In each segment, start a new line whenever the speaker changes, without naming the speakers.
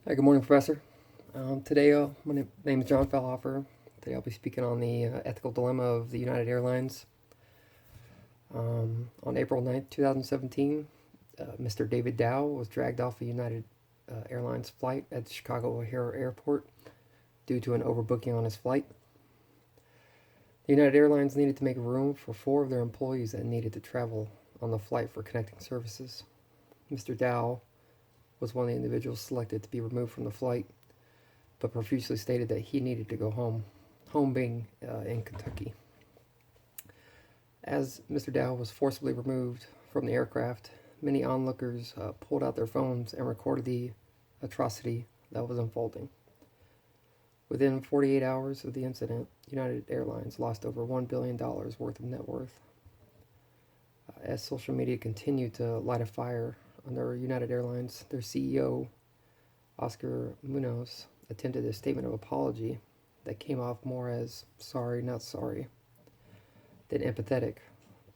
Hi, good morning, Professor. Today, my name is John Felhofer. Today, I'll be speaking on the ethical dilemma of the United Airlines. On April 9th, 2017, Mr. David Dow was dragged off a United Airlines flight at the Chicago O'Hare Airport due to an overbooking on his flight. The United Airlines needed to make room for 4 of their employees that needed to travel on the flight for connecting services. Mr. Dow was one of the individuals selected to be removed from the flight, but profusely stated that he needed to go home being in Kentucky. As Mr. Dow was forcibly removed from the aircraft, many onlookers pulled out their phones and recorded the atrocity that was unfolding. Within 48 hours of the incident, United Airlines lost over $1 billion worth of net worth. As social media continued to light a fire under United Airlines, their CEO, Oscar Munoz, attempted a statement of apology that came off more as sorry, not sorry, than empathetic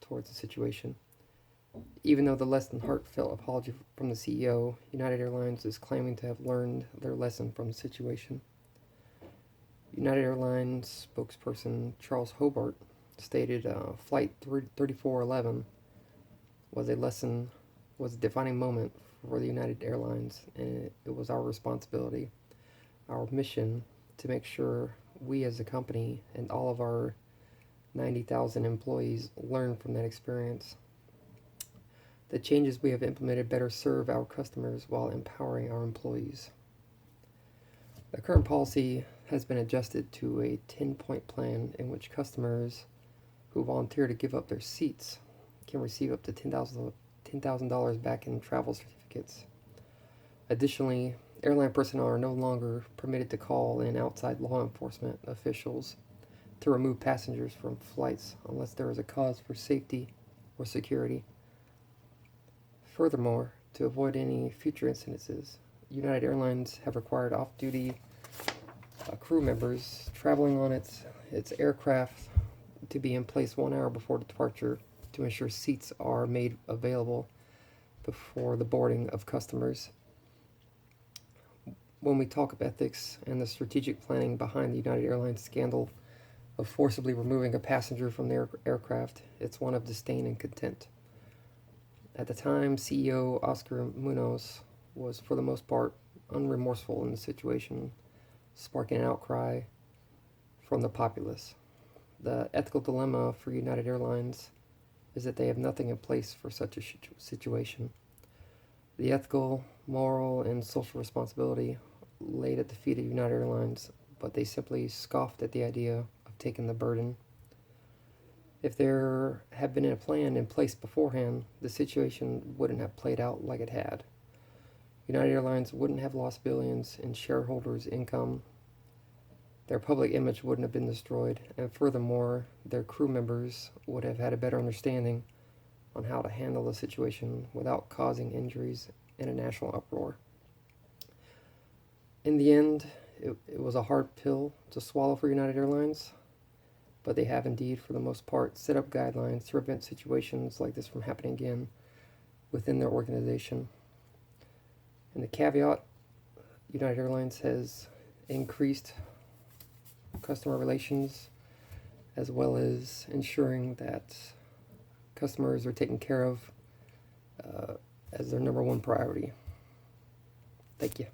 towards the situation. Even though the less than heartfelt apology from the CEO, United Airlines is claiming to have learned their lesson from the situation. United Airlines spokesperson Charles Hobart stated Flight 3411 was a defining moment for the United Airlines, and it was our responsibility, our mission, to make sure we as a company and all of our 90,000 employees learn from that experience. The changes we have implemented better serve our customers while empowering our employees. The current policy has been adjusted to a 10-point plan in which customers who volunteer to give up their seats can receive up to $10,000 back in travel certificates. Additionally, airline personnel are no longer permitted to call in outside law enforcement officials to remove passengers from flights unless there is a cause for safety or security. Furthermore, to avoid any future incidences, United Airlines have required off-duty crew members traveling on its aircraft to be in place 1 hour before departure to ensure seats are made available before the boarding of customers. When we talk of ethics and the strategic planning behind the United Airlines scandal of forcibly removing a passenger from their aircraft, it's one of disdain and contempt. At the time, CEO Oscar Munoz was, for the most part, unremorseful in the situation, sparking an outcry from the populace. The ethical dilemma for United Airlines is that they have nothing in place for such a situation. The ethical, moral, and social responsibility laid at the feet of United Airlines, but they simply scoffed at the idea of taking the burden. If there had been a plan in place beforehand, the situation wouldn't have played out like it had. United Airlines wouldn't have lost billions in shareholders' income. Their public image wouldn't have been destroyed, and furthermore, their crew members would have had a better understanding on how to handle the situation without causing injuries and a national uproar. In the end, it was a hard pill to swallow for United Airlines, but they have indeed, for the most part, set up guidelines to prevent situations like this from happening again within their organization. And the caveat, United Airlines has increased customer relations as well as ensuring that customers are taken care of as their number one priority. Thank you.